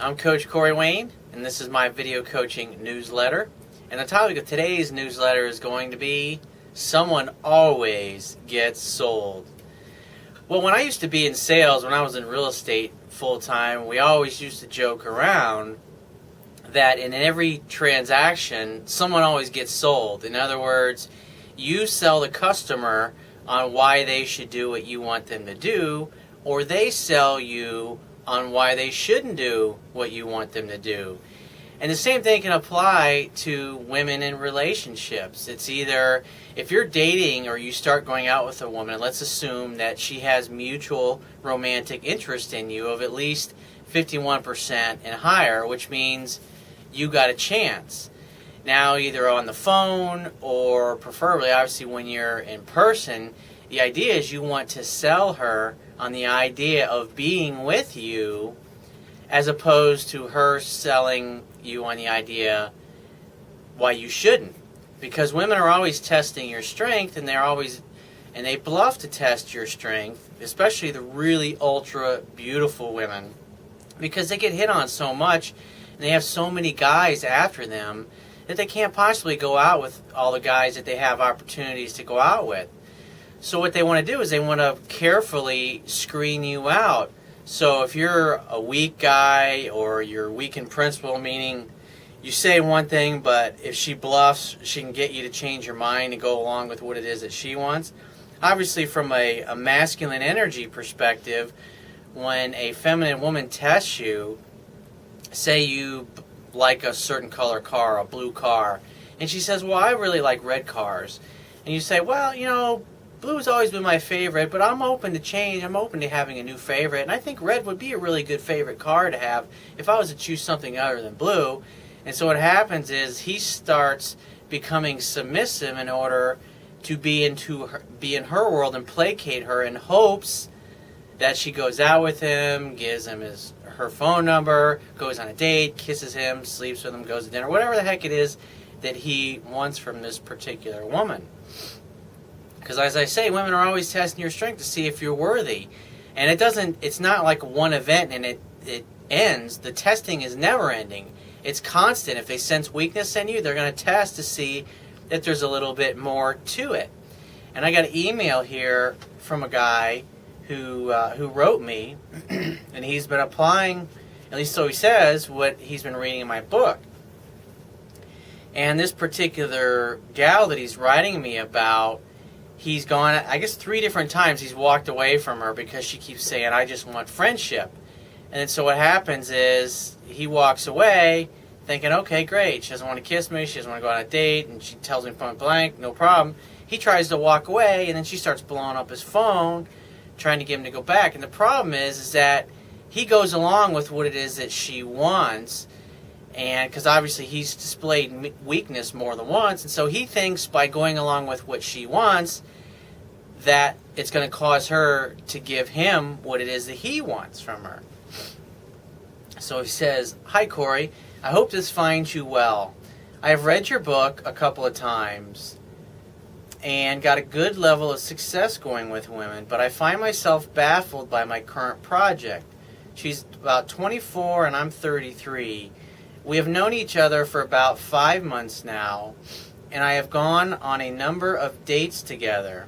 I'm Coach Corey Wayne, and this is my video coaching newsletter. And the topic of today's newsletter is going to be Someone Always Gets Sold. Well, when I used to be in sales, when I was in real estate full-time, we always used to joke around that in every transaction, someone always gets sold. In other words, you sell the customer on why they should do what you want them to do, or they sell you on why they shouldn't do what you want them to do. And the same thing can apply to women in relationships. It's either, if you're dating or you start going out with a woman, let's assume that she has mutual romantic interest in you of at least 51% and higher, which means you got a chance. Now, either on the phone or preferably, obviously, when you're in person, the idea is you want to sell her on the idea of being with you as opposed to her selling you on the idea why you shouldn't. Because women are always testing your strength, and they bluff to test your strength, especially the really ultra beautiful women, because they get hit on so much and they have so many guys after them that they can't possibly go out with all the guys that they have opportunities to go out with. So what they want to do is they want to carefully screen you out. So if you're a weak guy or you're weak in principle, meaning you say one thing, but if she bluffs, she can get you to change your mind and go along with what it is that she wants. Obviously, from a masculine energy perspective, when a feminine woman tests you, say you like a certain color car, a blue car, and she says, well, I really like red cars. And you say, well, you know, blue's always been my favorite, but I'm open to change. I'm open to having a new favorite, and I think red would be a really good favorite car to have if I was to choose something other than blue. And so what happens is he starts becoming submissive in order to be in her world and placate her in hopes that she goes out with him, gives him her phone number, goes on a date, kisses him, sleeps with him, goes to dinner, whatever the heck it is that he wants from this particular woman. Because as I say, women are always testing your strength to see if you're worthy. And it's not like one event and it ends. The testing is never ending. It's constant. If they sense weakness in you, they're going to test to see that there's a little bit more to it. And I got an email here from a guy who wrote me, and he's been applying, at least so he says, what he's been reading in my book. And this particular gal that he's writing me about, he's gone, I guess 3 different times he's walked away from her because she keeps saying, I just want friendship. And then so what happens is he walks away thinking, okay, great, she doesn't want to kiss me, she doesn't want to go on a date, and she tells me point blank, no problem. He tries to walk away, and then she starts blowing up his phone, trying to get him to go back. And the problem is that he goes along with what it is that she wants, and because obviously he's displayed weakness more than once, and so he thinks by going along with what she wants that it's going to cause her to give him what it is that he wants from her. So he says, hi Corey, I hope this finds you well. I have read your book a couple of times and got a good level of success going with women, but I find myself baffled by my current project. She's about 24 and I'm 33. We have known each other for about 5 months now, and I have gone on a number of dates together.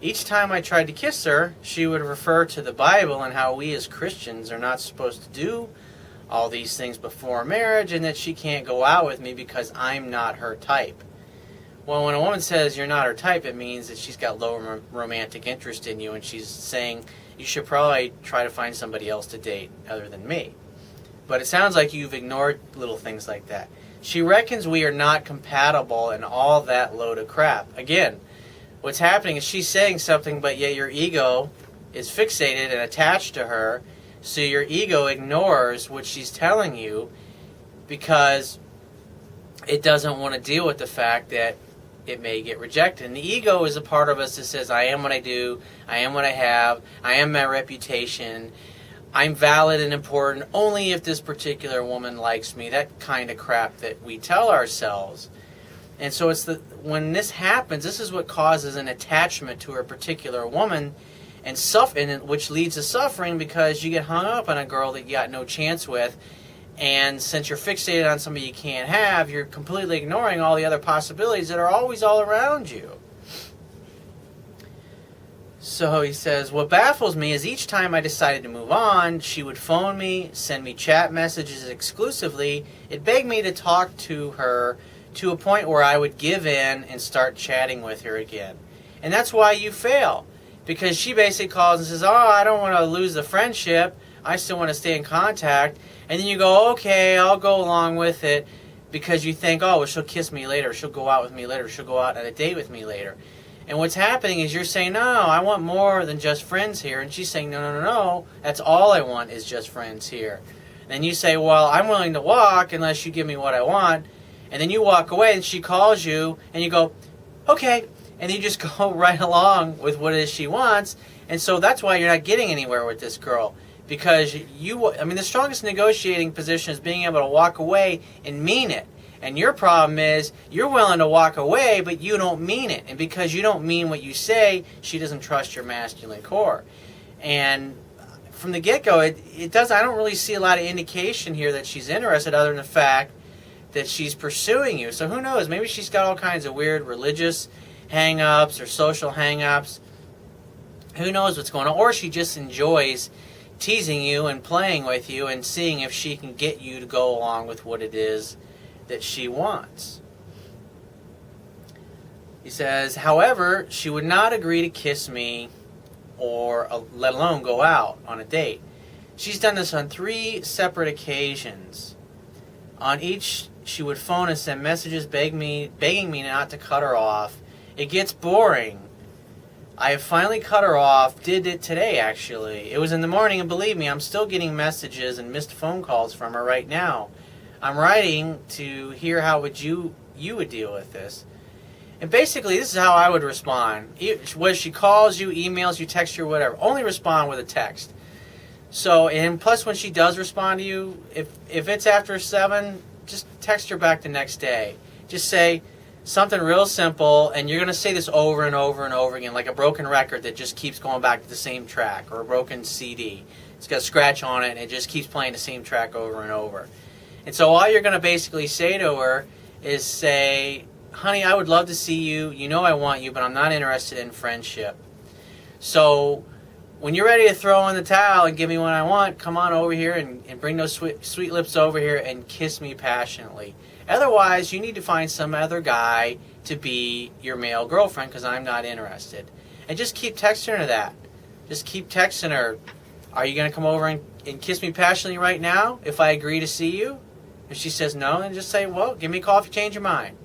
Each time I tried to kiss her, she would refer to the Bible and how we as Christians are not supposed to do all these things before marriage, and that she can't go out with me because I'm not her type. Well, when a woman says you're not her type, it means that she's got low romantic interest in you, and she's saying you should probably try to find somebody else to date other than me. But it sounds like you've ignored little things like that. She reckons we are not compatible and all that load of crap. Again, what's happening is she's saying something, but yet your ego is fixated and attached to her, so your ego ignores what she's telling you because it doesn't want to deal with the fact that it may get rejected. And the ego is a part of us that says, I am what I do, I am what I have, I am my reputation, I'm valid and important only if this particular woman likes me, that kind of crap that we tell ourselves. And so when this happens, this is what causes an attachment to a particular woman, and which leads to suffering because you get hung up on a girl that you got no chance with, And since you're fixated on somebody you can't have, you're completely ignoring all the other possibilities that are always all around you. So he says, what baffles me is each time I decided to move on, she would phone me, send me chat messages exclusively. It begged me to talk to her to a point where I would give in and start chatting with her again. And that's why you fail. Because she basically calls and says, oh, I don't want to lose the friendship. I still want to stay in contact. And then you go, okay, I'll go along with it, because you think, oh, well, she'll kiss me later, she'll go out with me later, she'll go out on a date with me later. And what's happening is you're saying, no, I want more than just friends here. And she's saying, no, that's all I want is just friends here. And you say, well, I'm willing to walk unless you give me what I want. And then you walk away and she calls you and you go, okay. And you just go right along with what it is she wants. And so that's why you're not getting anywhere with this girl. Because the strongest negotiating position is being able to walk away and mean it. And your problem is you're willing to walk away, but you don't mean it. And because you don't mean what you say, she doesn't trust your masculine core. And from the get-go, I don't really see a lot of indication here that she's interested, other than the fact that she's pursuing you. So who knows? Maybe she's got all kinds of weird religious hang-ups or social hang-ups. Who knows what's going on? Or she just enjoys teasing you and playing with you and seeing if she can get you to go along with what it is that she wants. He says, however, she would not agree to kiss me or let alone go out on a date. She's done this on 3 separate occasions. On each, she would phone and send messages begging me not to cut her off. It gets boring. I have finally cut her off. Did it today, actually. It was in the morning, and believe me, I'm still getting messages and missed phone calls from her right now. I'm writing to hear how you would deal with this. And basically, this is how I would respond. Whether she calls you, emails you, texts you, or whatever, only respond with a text. So, and plus when she does respond to you, if it's after 7, just text her back the next day. Just say something real simple, and you're going to say this over and over and over again, like a broken record that just keeps going back to the same track, or a broken CD. It's got a scratch on it, and it just keeps playing the same track over and over. And so all you're going to basically say to her is say, honey, I would love to see you. You know I want you, but I'm not interested in friendship. So when you're ready to throw in the towel and give me what I want, come on over here and bring those sweet lips over here and kiss me passionately. Otherwise, you need to find some other guy to be your male girlfriend, because I'm not interested. And just keep texting her that. Just keep texting her, are you going to come over and kiss me passionately right now if I agree to see you? If she says no, then just say, well, give me a call if you change your mind.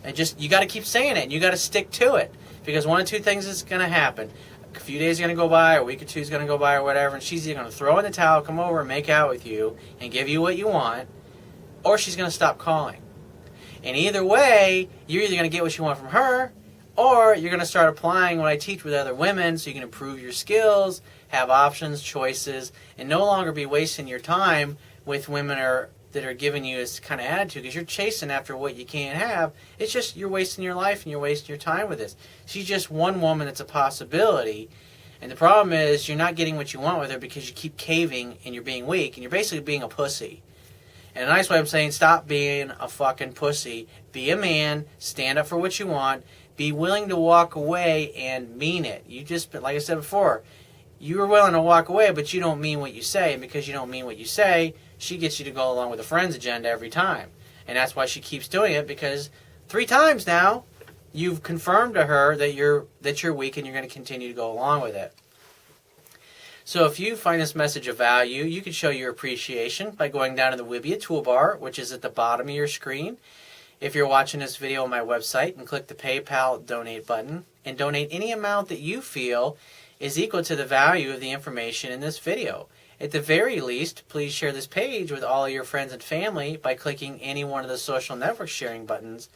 And you got to keep saying it, and you got to stick to it. Because one of 2 things is going to happen. A few days are going to go by, a week or 2 is going to go by, or whatever, and she's either going to throw in the towel, come over and make out with you, and give you what you want, or she's going to stop calling. And either way, you're either going to get what you want from her, or you're going to start applying what I teach with other women so you can improve your skills, have options, choices, and no longer be wasting your time with women that are giving you this kind of attitude, because you're chasing after what you can't have. It's just you're wasting your life and you're wasting your time with this. She's just one woman that's a possibility, and the problem is you're not getting what you want with her because you keep caving and you're being weak, and you're basically being a pussy. And a nice way of saying, stop being a fucking pussy. Be a man, stand up for what you want, be willing to walk away and mean it. You just, like I said before, you are willing to walk away, but you don't mean what you say, and because you don't mean what you say, she gets you to go along with a friend's agenda every time. And that's why she keeps doing it, because 3 times now, you've confirmed to her that you're weak and you're going to continue to go along with it. So if you find this message of value, you can show your appreciation by going down to the Wibbia toolbar, which is at the bottom of your screen. If you're watching this video on my website, and click the PayPal donate button and donate any amount that you feel is equal to the value of the information in this video. At the very least, please share this page with all of your friends and family by clicking any one of the social network sharing buttons,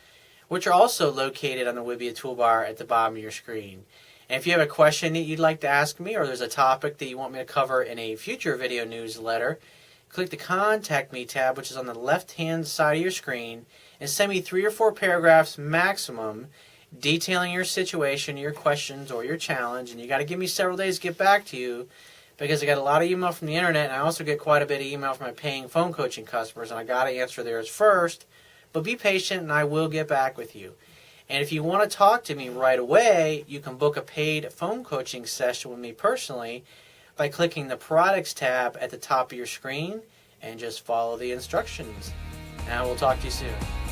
which are also located on the Wibbia toolbar at the bottom of your screen. And if you have a question that you'd like to ask me, or there's a topic that you want me to cover in a future video newsletter, click the Contact Me tab, which is on the left-hand side of your screen, and send me 3 or 4 paragraphs maximum detailing your situation, your questions, or your challenge. And you got to give me several days to get back to you, because I get a lot of email from the internet, and I also get quite a bit of email from my paying phone coaching customers, and I got to answer theirs first. But be patient, and I will get back with you. And if you want to talk to me right away, you can book a paid phone coaching session with me personally by clicking the Products tab at the top of your screen and just follow the instructions. And I will talk to you soon.